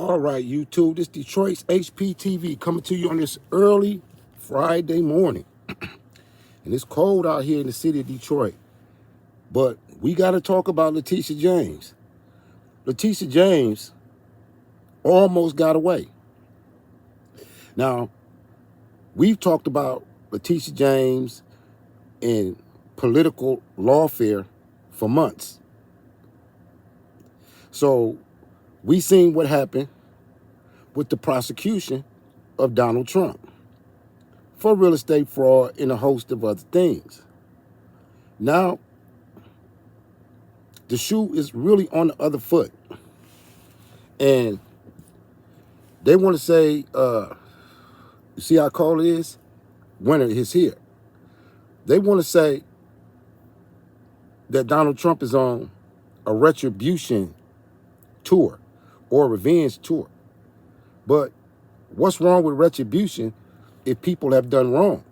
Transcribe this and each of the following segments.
All right, YouTube, this Detroit's HPTV coming to you on this early Friday morning. And it's cold out here in the city of Detroit. But we got to talk about Letitia James. Letitia James almost got away. Now, we've talked about Letitia James and political lawfare for months. So we seen what happened with the prosecution of Donald Trump for real estate fraud and a host of other things. Now, the shoe is really on the other foot. And they want to say, you see how cold it is? Winter is here. They want to say that Donald Trump is on a retribution tour or revenge tour. But what's wrong with retribution if people have done wrong?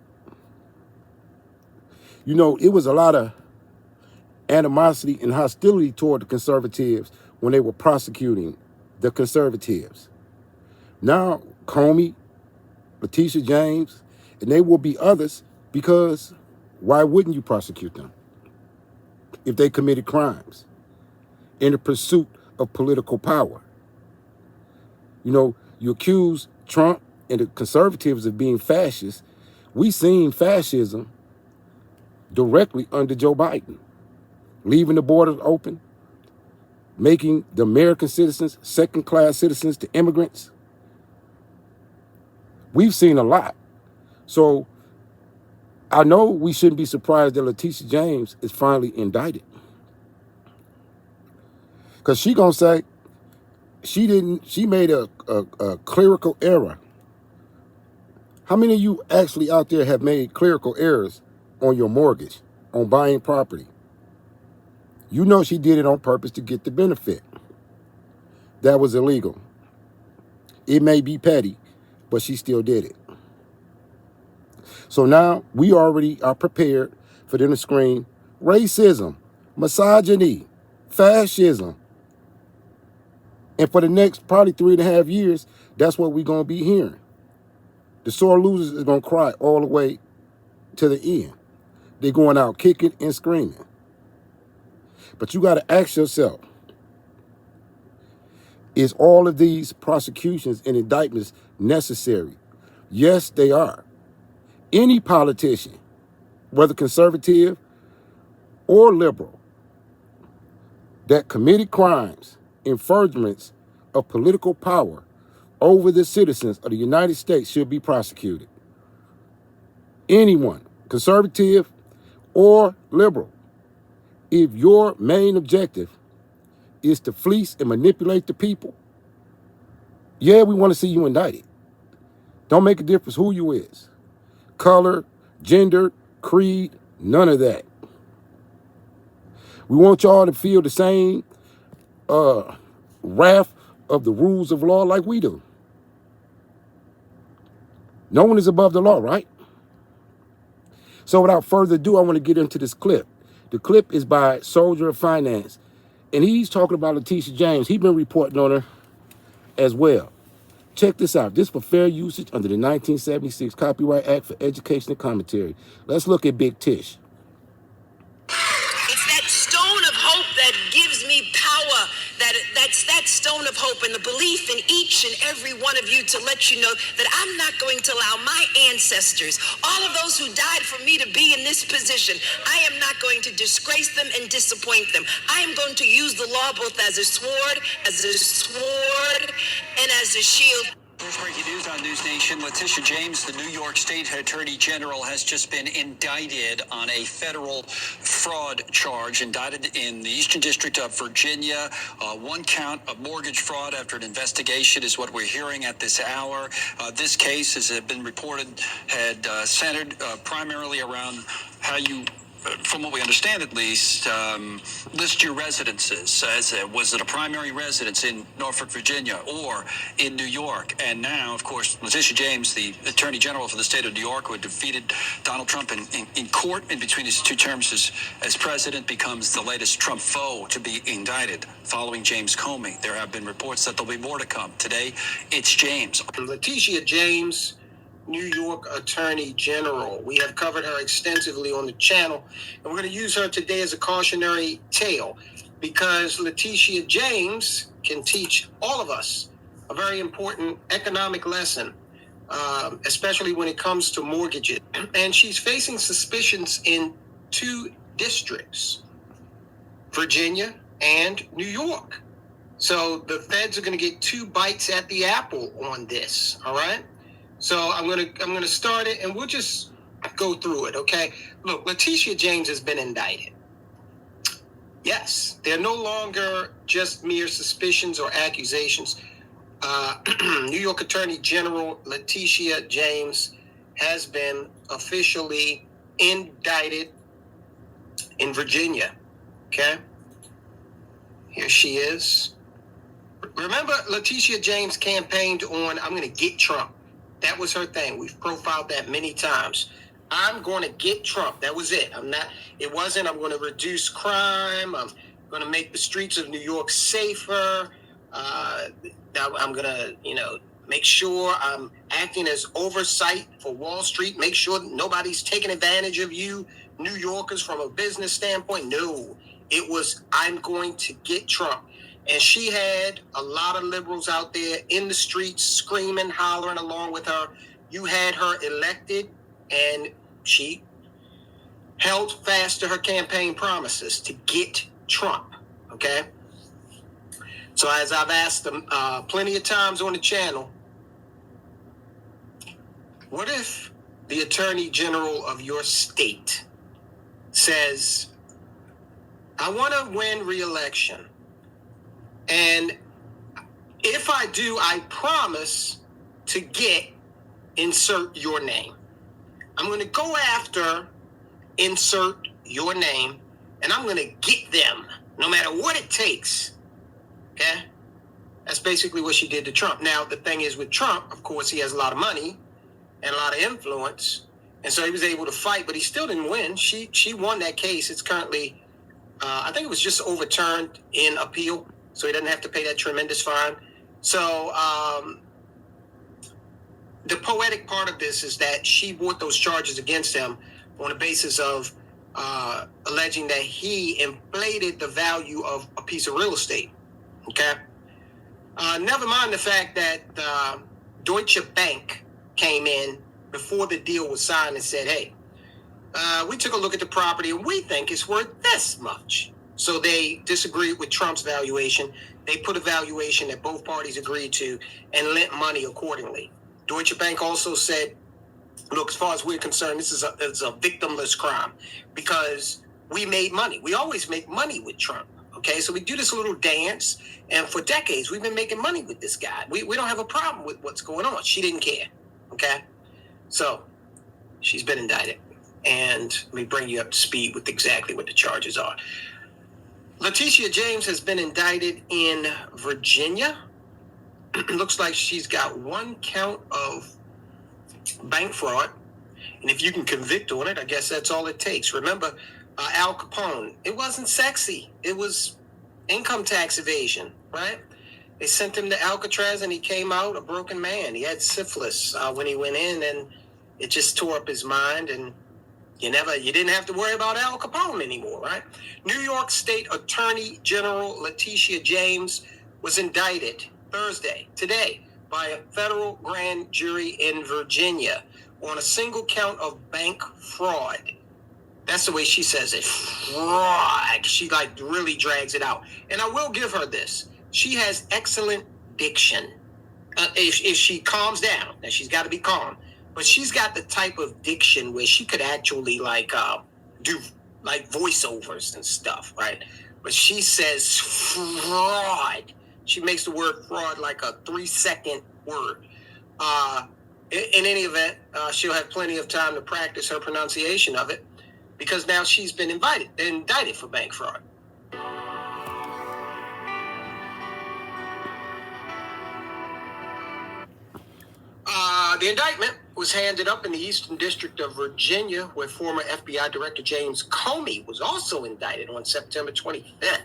You know, it was a lot of animosity and hostility toward the conservatives when they were prosecuting the conservatives. Now, Comey, Letitia James, and there will be others, because why wouldn't you prosecute them if they committed crimes in the pursuit of political power? You know, you accuse Trump and the conservatives of being fascists. We seen fascism directly under Joe Biden, leaving the borders open, making the American citizens second-class citizens to immigrants. We've seen a lot. So I know we shouldn't be surprised that Letitia James is finally indicted, because she gonna say she made a clerical error. How many of you actually out there have made clerical errors on your mortgage, on buying property? You know she did it on purpose to get the benefit. That was illegal. It may be petty, but she still did it. So now we already are prepared for them to scream racism, misogyny, fascism. And for the next probably 3.5 years, that's what we're going to be hearing. The sore losers is going to cry all the way to the end. They're going out kicking and screaming. But you got to ask yourself, is all of these prosecutions and indictments necessary? Yes, they are. Any politician, whether conservative or liberal, that committed crimes, infringements of political power over the citizens of the United States should be prosecuted. Anyone, conservative or liberal, if your main objective is to fleece and manipulate the people, yeah, we want to see you indicted. Don't make a difference who you is. Color, gender, creed, none of that. We want y'all to feel the same wrath of the rules of law like we do. No one is above the law, right? So without further ado, I want to get into this clip. The clip is by Soldier of Finance, and he's talking about Letitia James. He's been reporting on her as well. Check this out. This for fair usage under the 1976 Copyright Act for Education and Commentary. Let's look at Big Tish. It's that stone of hope that gives me power. That's that stone of hope and the belief in each and every one of you to let you know that I'm not going to allow my ancestors, all of those who died for me to be in this position, I am not going to disgrace them and disappoint them. I am going to use the law both as a sword and as a shield. First breaking news on News Nation. Letitia James, the New York State Attorney General, has just been indicted on a federal fraud charge, indicted in the Eastern District of Virginia. One count of mortgage fraud after an investigation is what we're hearing at this hour. This case, as has been reported, had centered primarily around how you from what we understand at least, list your residences. Was it a primary residence in Norfolk, Virginia, or in New York? And now, of course, Letitia James, the Attorney General for the state of New York, who had defeated Donald Trump in court in between his 2 terms as president, becomes the latest Trump foe to be indicted following James Comey. There have been reports that there'll be more to come. Today, it's James. Letitia James, New York Attorney General. We have covered her extensively on the channel, and we're going to use her today as a cautionary tale because Letitia James can teach all of us a very important economic lesson, especially when it comes to mortgages. And she's facing suspicions in 2 districts, Virginia and New York. So the feds are going to get 2 bites at the apple on this, all right? So I'm gonna start it, and we'll just go through it, okay? Look, Letitia James has been indicted. Yes, they're no longer just mere suspicions or accusations. New York Attorney General Letitia James has been officially indicted in Virginia, okay? Here she is. Remember, Letitia James campaigned on, I'm gonna get Trump. That was her thing. We've profiled that many times. I'm going to get Trump. That was it. I'm going to reduce crime. I'm going to make the streets of New York safer. I'm going to, make sure I'm acting as oversight for Wall Street. Make sure nobody's taking advantage of you, New Yorkers, from a business standpoint. No, it was, I'm going to get Trump. And she had a lot of liberals out there in the streets screaming, hollering along with her. You had her elected, and she held fast to her campaign promises to get Trump, okay? So as I've asked them plenty of times on the channel, what if the Attorney General of your state says, I want to win re-election, and if I do, I promise to insert your name. I'm going to go after insert your name, and I'm going to get them no matter what it takes. Okay? That's basically what she did to Trump. Now, the thing is with Trump, of course, he has a lot of money and a lot of influence, and so he was able to fight, but he still didn't win. She won that case. It's currently, I think it was just overturned in appeal, so he doesn't have to pay that tremendous fine. So the poetic part of this is that she brought those charges against him on the basis of alleging that he inflated the value of a piece of real estate. Okay? Never mind the fact that Deutsche Bank came in before the deal was signed and said, hey, we took a look at the property and we think it's worth this much. So they disagreed with Trump's valuation. They put a valuation that both parties agreed to and lent money accordingly. Deutsche Bank also said, look, as far as we're concerned, this is a victimless crime because we made money. We always make money with Trump. Okay, so we do this little dance, and for decades we've been making money with this guy. We don't have a problem with what's going on. She didn't care. Okay, so she's been indicted, and let me bring you up to speed with exactly what the charges are. Letitia James has been indicted in Virginia. Looks like she's got 1 count of bank fraud. And if you can convict on it, I guess that's all it takes. Remember, Al Capone, it wasn't sexy. It was income tax evasion, right? They sent him to Alcatraz and he came out a broken man. He had syphilis when he went in, and it just tore up his mind, and you didn't have to worry about Al Capone anymore, right? New York State Attorney General Letitia James was indicted Thursday, today, by a federal grand jury in Virginia on a single count of bank fraud. That's the way she says it. Fraud. She really drags it out. And I will give her this. She has excellent diction. If she calms down, now she's got to be calm, but she's got the type of diction where she could actually do voiceovers and stuff, right? But she says fraud. She makes the word fraud like a 3-second word. In any event, she'll have plenty of time to practice her pronunciation of it. because now she's been indicted for bank fraud. The indictment was handed up in the Eastern District of Virginia, where former FBI Director James Comey was also indicted on September 25th.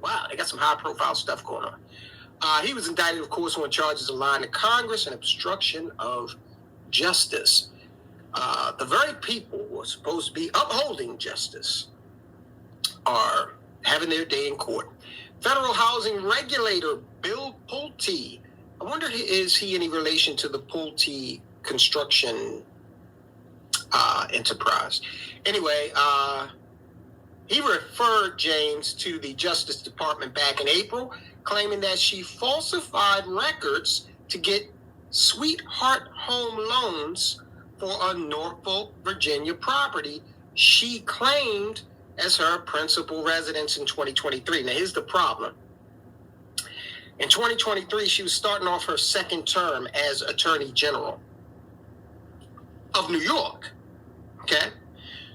Wow, they got some high-profile stuff going on. He was indicted, of course, on charges of lying to Congress and obstruction of justice. The very people who are supposed to be upholding justice are having their day in court. Federal housing regulator Bill Pulte, I wonder, is he any relation to the Pulte construction enterprise? Anyway, he referred James to the Justice Department back in April, claiming that she falsified records to get sweetheart home loans for a Norfolk, Virginia property she claimed as her principal residence in 2023. Now, here's the problem. In 2023, she was starting off her second term as Attorney General of New York. Okay?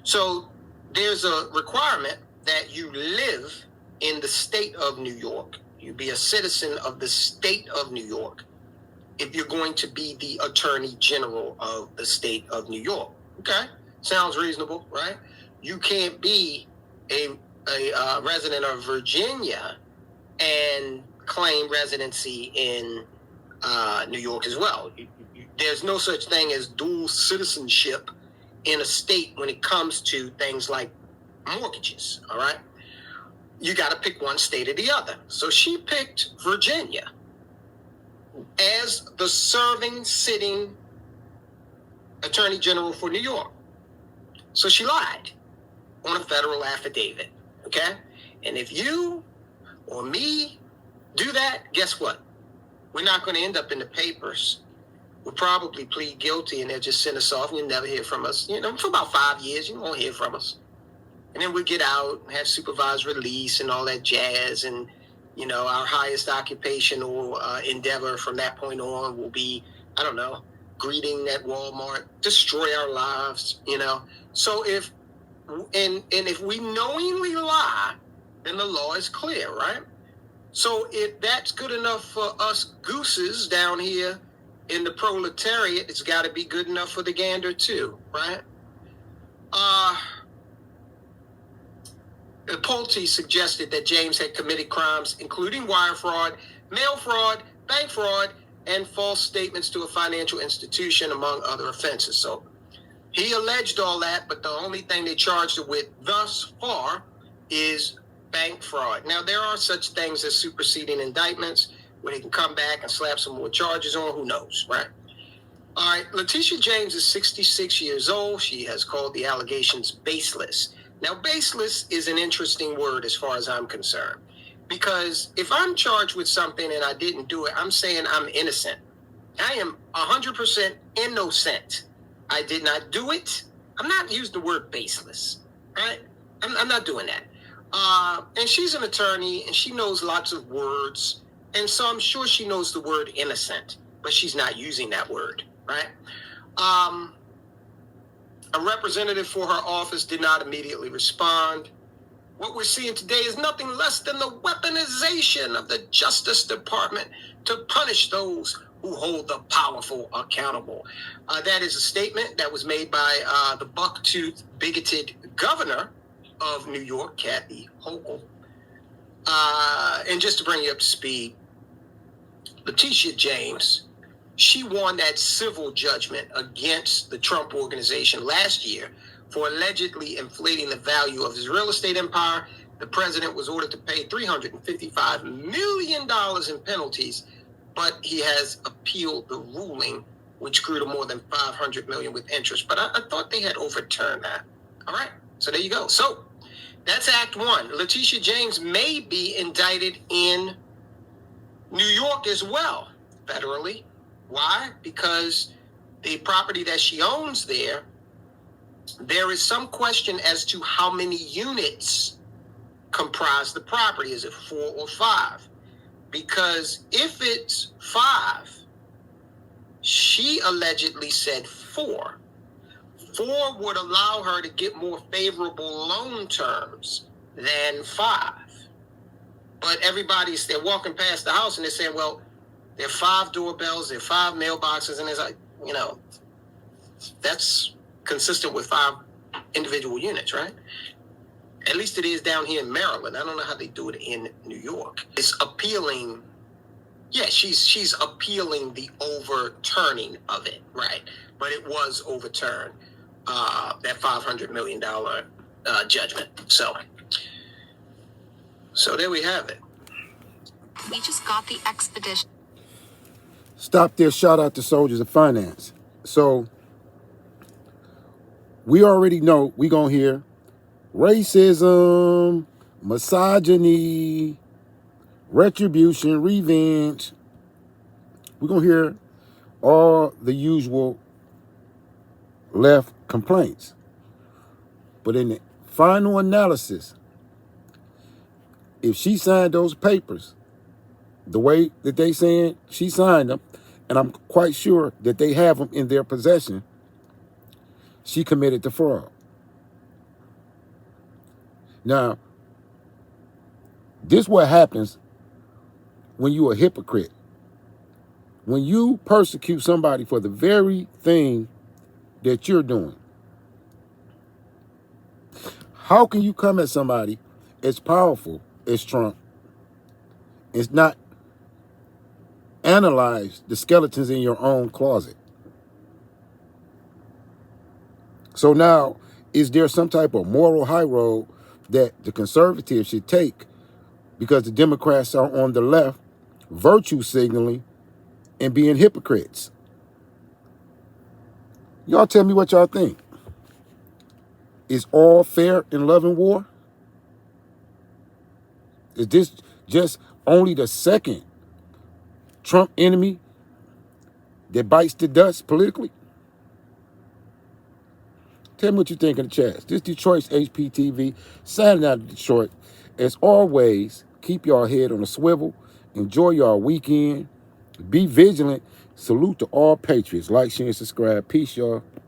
So there's a requirement that you live in the state of New York. You be a citizen of the state of New York if you're going to be the Attorney General of the state of New York. Okay? Sounds reasonable, right? You can't be a resident of Virginia and claim residency in New York as well. There's no such thing as dual citizenship in a state when it comes to things like mortgages, all right? You got to pick one state or the other. So she picked Virginia as the serving, sitting Attorney General for New York. So she lied on a federal affidavit, okay? And if you or me do that, guess what? We're not going to end up in the papers. We'll probably plead guilty and they'll just send us off and you'll never hear from us. You know, for about 5 years, you won't hear from us. And then we get out, have supervised release and all that jazz. And, you know, our highest occupational endeavor from that point on will be, I don't know, greeting at Walmart, destroy our lives, you know. So if we knowingly lie, then the law is clear, right? So if that's good enough for us gooses down here in the proletariat, it's got to be good enough for the gander too, right? Pulte suggested that James had committed crimes including wire fraud, mail fraud, bank fraud, and false statements to a financial institution, among other offenses. So he alleged all that, but the only thing they charged her with thus far is bank fraud. Now, there are such things as superseding indictments where they can come back and slap some more charges on. Who knows, right? All right, Letitia James is 66 years old. She has called the allegations baseless. Now, baseless is an interesting word as far as I'm concerned, because if I'm charged with something and I didn't do it, I'm saying I'm innocent. I am 100% innocent. I did not do it. I'm not using the word baseless, right? I'm not doing that. And she's an attorney and she knows lots of words. And so I'm sure she knows the word innocent, but she's not using that word, right? A representative for her office did not immediately respond. What we're seeing today is nothing less than the weaponization of the Justice Department to punish those who hold the powerful accountable. That is a statement that was made by the bucktooth, bigoted governor of New York, Kathy Hochul. And just to bring you up to speed, Letitia James, she won that civil judgment against the Trump organization last year for allegedly inflating the value of his real estate empire. The president was ordered to pay $355 million in penalties, but he has appealed the ruling, which grew to more than $500 million with interest. But I thought they had overturned that. All right, so there you go. So that's Act One. Letitia James may be indicted in New York as well, federally. Why? Because the property that she owns there is some question as to how many units comprise the property. Is it 4 or 5? Because if it's 5, she allegedly said 4. 4 would allow her to get more favorable loan terms than 5. But they're walking past the house and they're saying, well, there are 5 doorbells, there are 5 mailboxes, and it's like, that's consistent with 5 individual units, right? At least it is down here in Maryland. I don't know how they do it in New York. It's appealing. Yeah, she's appealing the overturning of it, right? But it was overturned, that $500 million judgment. So there we have it. We just got the expedition. Stop there. Shout out to Soldiers of Finance. So we already know we're going to hear racism, misogyny, retribution, revenge. We're going to hear all the usual left complaints. But in the final analysis, if she signed those papers the way that they saying she signed them, and I'm quite sure that they have them in their possession, she committed the fraud. Now, this is what happens when you're a hypocrite. When you persecute somebody for the very thing that you're doing. How can you come at somebody as powerful as Trump and not analyze the skeletons in your own closet? So now, is there some type of moral high road that the conservatives should take because the Democrats are on the left virtue signaling and being hypocrites? Y'all tell me what y'all think. Is all fair in love and war? Is this just only the second Trump enemy that bites the dust politically? Tell me what you think in the chat. This Detroit's HPTV, signing out of Detroit. As always, keep your head on a swivel. Enjoy your weekend. Be vigilant. Salute to all patriots. Like, share, and subscribe. Peace, y'all.